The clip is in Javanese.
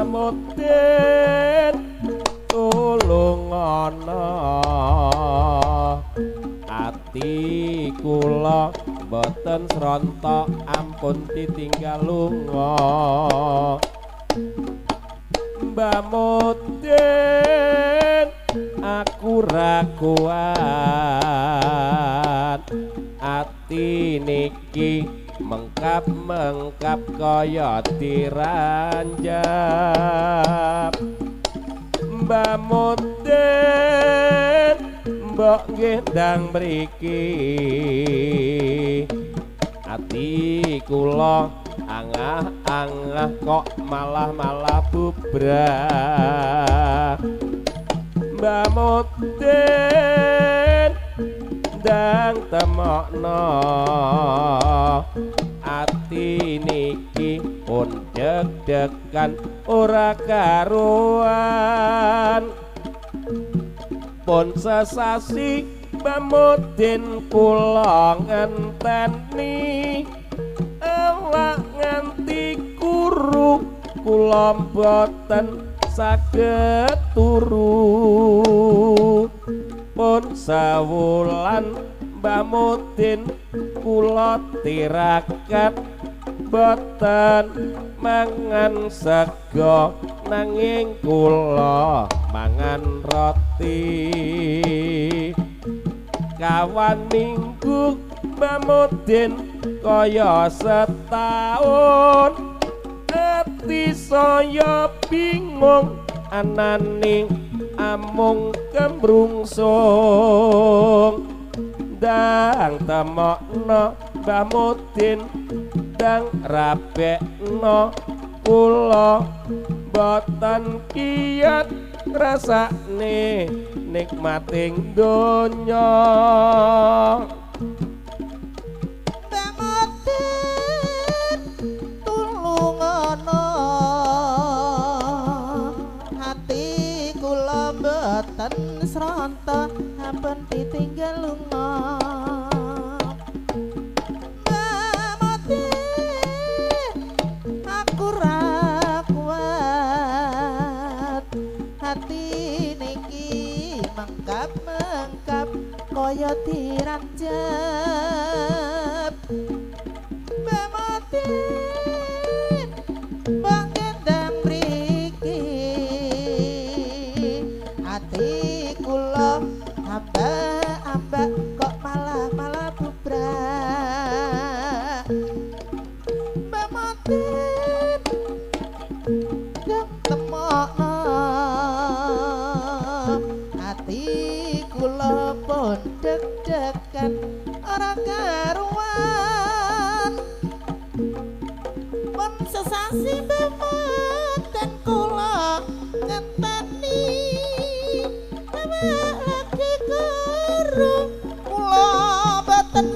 Mudin tulung ana ati kula boten srontok ampun ditinggal lunga Mbah Mudin aku ra kuat ati niki mengkap kaya diranjap Mbah Mudin mbok nggih ndang mriki ati kula angah-angah kok malah bubrah Mbah Mudin ndang temokno ati niki pun deg-degan ora karuan pun sesasi Mbah Mudin kula ngenteni awak nganti kuru kula boten saged turu pun sawulan Mbah Mudin kula tirakat boten mangan sega nanging kula mangan roti kawan minggu Mbah Mudin kaya setahun ati saya bingung anane amung kemrungsung ndang temokno Mbah Mudin ndang rabekno kula boten kiyat rasane nikmating donya Mbah Mudin tulung ana hati kula boten sranta ampun ditinggal lunga Mbah Mudin aku ra kuat hati niki mengkap kaya diranjep Mbah Mudin mbok ndang mriki ati kula ambak kok malah bubrah Mbah Mudin ndang temokno ati kula pun deg-degan ora karuan pun sesasi Mbah Mudin kula ngenteni awak lagi karo kula boten